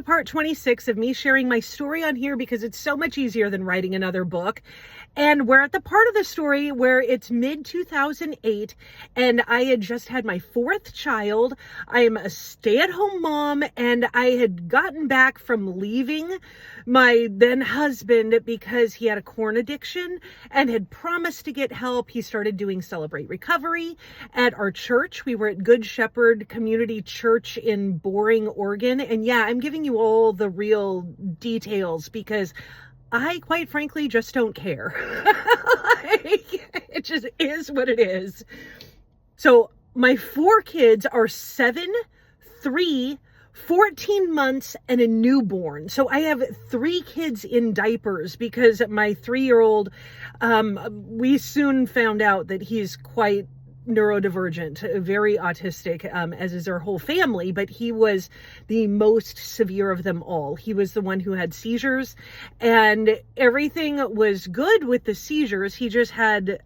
Part 26 of me sharing my story on here because it's so much easier than writing another book. And we're at the part of the story where it's mid 2008 and I had just had my fourth child. I am a stay-at-home mom and I had gotten back from leaving my then husband because he had a corn addiction and had promised to get help. He started doing Celebrate Recovery at our church. We were at Good Shepherd Community Church in Boring, Oregon. And yeah, I'm giving you all the real details because I, quite frankly, just don't care. It just is what it is. So my four kids are 7, 3, 14 months, and a newborn. So I have 3 kids in diapers because my 3-year-old, we soon found out that he's quite neurodivergent, very autistic, as is our whole family, but he was the most severe of them all. He was the one who had seizures, and everything was good with the seizures. He just had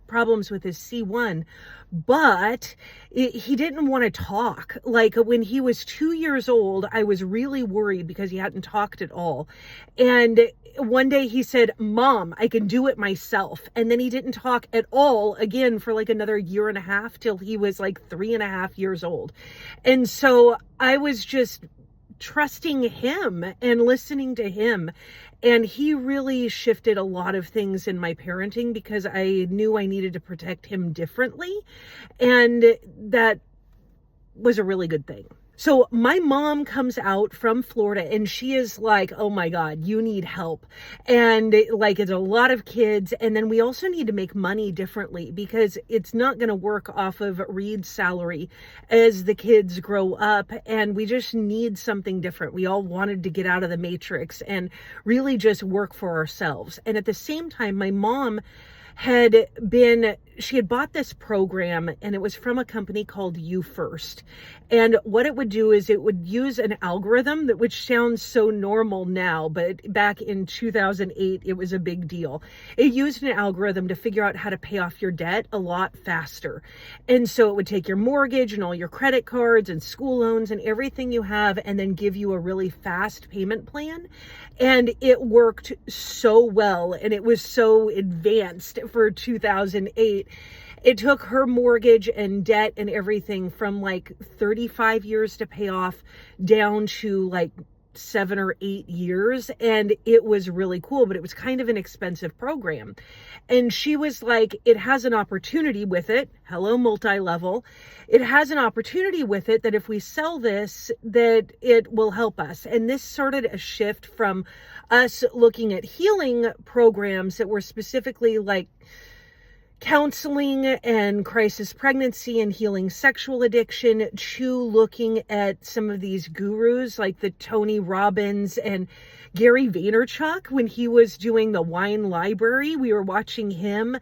problems with his C1, but he didn't want to talk. Like when he was 2 years old, I was really worried because he hadn't talked at all. And one day he said, "Mom, I can do it myself." And then he didn't talk at all again for like another year and a half till he was like 3.5 years old. And so I was just trusting him and listening to him. And he really shifted a lot of things in my parenting because I knew I needed to protect him differently. And that was a really good thing. So my mom comes out from Florida and she is like, "Oh my God, you need help." And like, it's a lot of kids. And then we also need to make money differently because it's not going to work off of Reed's salary as the kids grow up. And we just need something different. We all wanted to get out of the matrix and really just work for ourselves. And at the same time, my mom she had bought this program and it was from a company called You First. And what it would do is it would use an algorithm which sounds so normal now, but back in 2008, it was a big deal. It used an algorithm to figure out how to pay off your debt a lot faster. And so it would take your mortgage and all your credit cards and school loans and everything you have and then give you a really fast payment plan. And it worked so well and it was so advanced for 2008. It took her mortgage and debt and everything from like 35 years to pay off down to like 7 or 8 years. And it was really cool, but it was kind of an expensive program. And she was like, it has an opportunity with it. Hello, multi-level. It has an opportunity with it that if we sell this, that it will help us. And this started a shift from us looking at healing programs that were specifically like counseling and crisis pregnancy and healing sexual addiction to looking at some of these gurus like the Tony Robbins and Gary Vaynerchuk. When he was doing the wine library, we were watching him.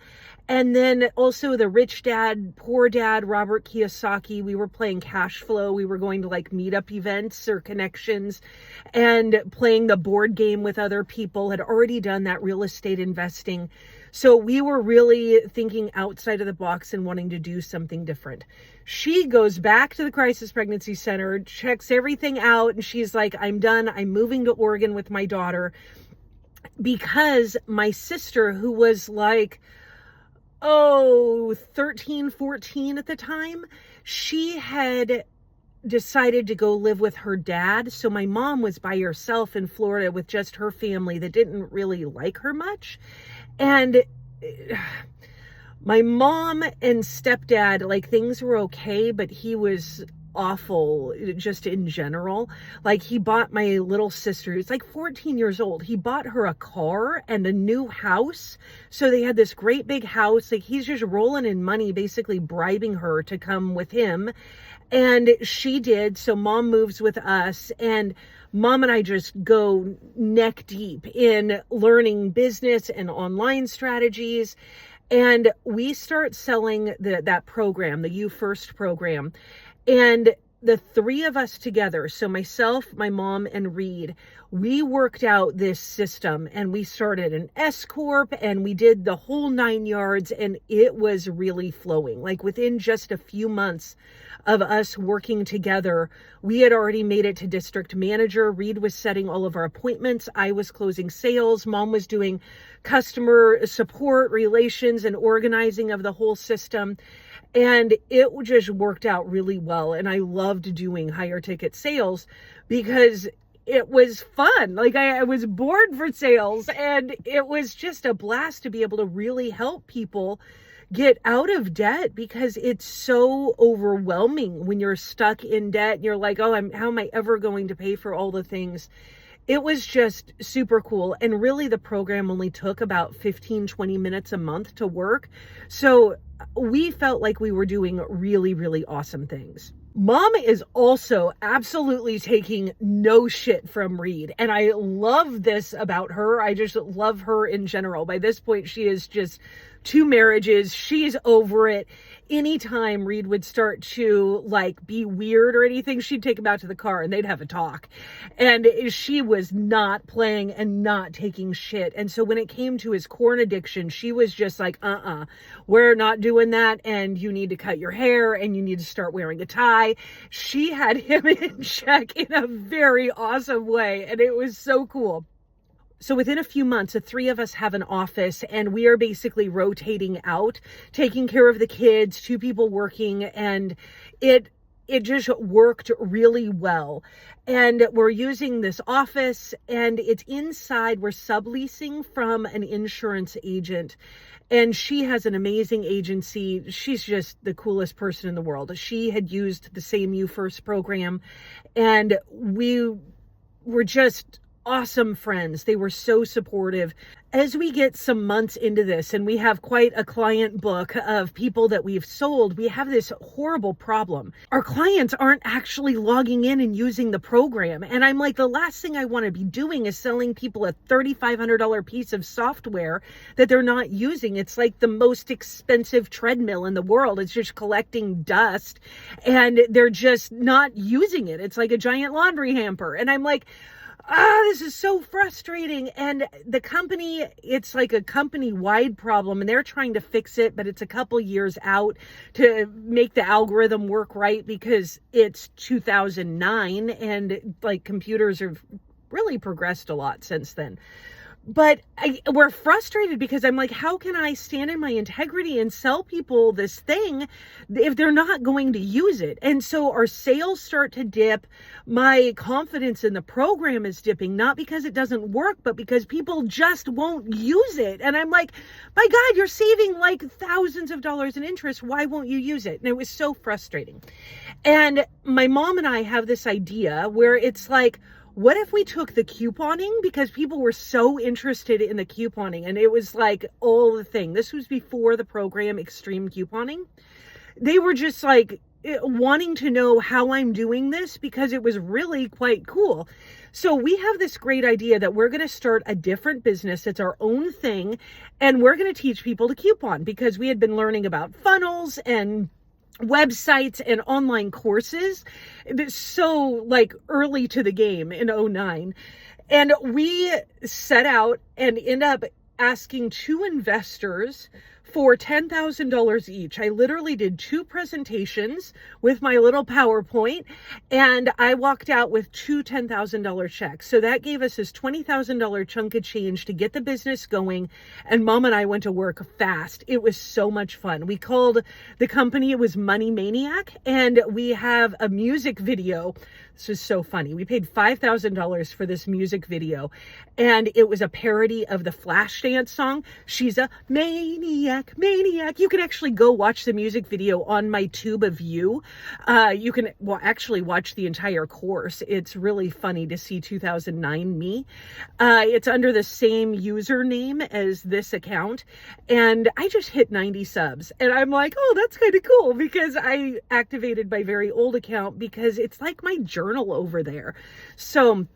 And then also the Rich Dad, Poor Dad, Robert Kiyosaki. We were playing cash flow. We were going to like meetup events or connections and playing the board game with other people, had already done that real estate investing. So we were really thinking outside of the box and wanting to do something different. She goes back to the Crisis Pregnancy Center, checks everything out, and she's like, "I'm done. I'm moving to Oregon with my daughter." Because my sister, who was like, 13, 14 at the time, she had decided to go live with her dad. So my mom was by herself in Florida with just her family that didn't really like her much. And my mom and stepdad, like things were okay, but he was awful just in general. Like he bought my little sister, who's like 14 years old, he bought her a car and a new house. So they had this great big house. Like he's just rolling in money, basically bribing her to come with him. And she did. So mom moves with us and mom and I just go neck deep in learning business and online strategies. And we start selling that program, the You First program. And the three of us together, so myself, my mom, and Reed, we worked out this system, and we started an S Corp, and we did the whole 9 yards, and it was really flowing. Like within just a few months of us working together, we had already made it to district manager. Reed was setting all of our appointments. I was closing sales. Mom was doing customer support, relations, and organizing of the whole system. And it just worked out really well. And I loved doing higher ticket sales because it was fun. Like I was bored for sales, and it was just a blast to be able to really help people get out of debt, because it's so overwhelming when you're stuck in debt and you're like, oh, how am I ever going to pay for all the things? It was just super cool. And really the program only took about 15-20 minutes a month to work. So we felt like we were doing really, really awesome things. Mom is also absolutely taking no shit from Reed. And I love this about her. I just love her in general. By this point, she is just 2 marriages. She's over it. Anytime Reed would start to like be weird or anything, she'd take him out to the car and they'd have a talk. And she was not playing and not taking shit. And so when it came to his corn addiction, she was just like, we're not doing that. And you need to cut your hair and you need to start wearing a tie. She had him in check in a very awesome way. And it was so cool. So within a few months, the 3 of us have an office, and we are basically rotating out, taking care of the kids, 2 people working, and it just worked really well. And we're using this office, and it's inside. We're subleasing from an insurance agent, and she has an amazing agency. She's just the coolest person in the world. She had used the same You First program, and we were just awesome friends. They were so supportive. As we get some months into this and we have quite a client book of people that we've sold, we have this horrible problem. Our clients aren't actually logging in and using the program. And I'm like, the last thing I want to be doing is selling people a $3,500 piece of software that they're not using. It's like the most expensive treadmill in the world. It's just collecting dust and they're just not using it. It's like a giant laundry hamper. And I'm like, this is so frustrating. And the company, it's like a company-wide problem, and they're trying to fix it, but it's a couple years out to make the algorithm work right, because it's 2009 and like computers have really progressed a lot since then. But we're frustrated because I'm like, how can I stand in my integrity and sell people this thing if they're not going to use it? And so our sales start to dip. My confidence in the program is dipping, not because it doesn't work, but because people just won't use it. And I'm like, my God, you're saving like thousands of dollars in interest. Why won't you use it? And it was so frustrating. And my mom and I have this idea where it's like, what if we took the couponing, because people were so interested in the couponing, and it was like all the thing. This was before the program Extreme Couponing. They were just like wanting to know how I'm doing this because it was really quite cool. So we have this great idea that we're going to start a different business. It's our own thing, and we're going to teach people to coupon, because we had been learning about funnels and websites and online courses. It's so like early to the game in 2009. And we set out and end up asking 2 investors for $10,000 each. I literally did 2 presentations with my little PowerPoint, and I walked out with 2 $10,000 checks. So that gave us this $20,000 chunk of change to get the business going. And Mom and I went to work fast. It was so much fun. We called the company, it was Money Maniac, and we have a music video. This was so funny. We paid $5,000 for this music video, and it was a parody of the Flashdance song, She's a Maniac, Maniac. You can actually go watch the music video on my tube of you. You can actually watch the entire course. It's really funny to see 2009 me. It's under the same username as this account, and I just hit 90 subs, and I'm like, oh, that's kind of cool, because I activated my very old account because it's like my journal over there. So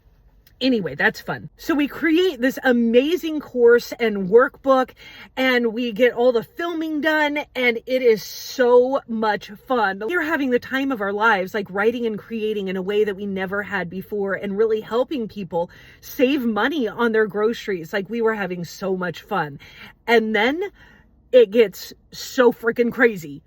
Anyway, that's fun. So we create this amazing course and workbook, and we get all the filming done, and it is so much fun. We're having the time of our lives, like writing and creating in a way that we never had before, and really helping people save money on their groceries. Like, we were having so much fun. And then it gets so freaking crazy.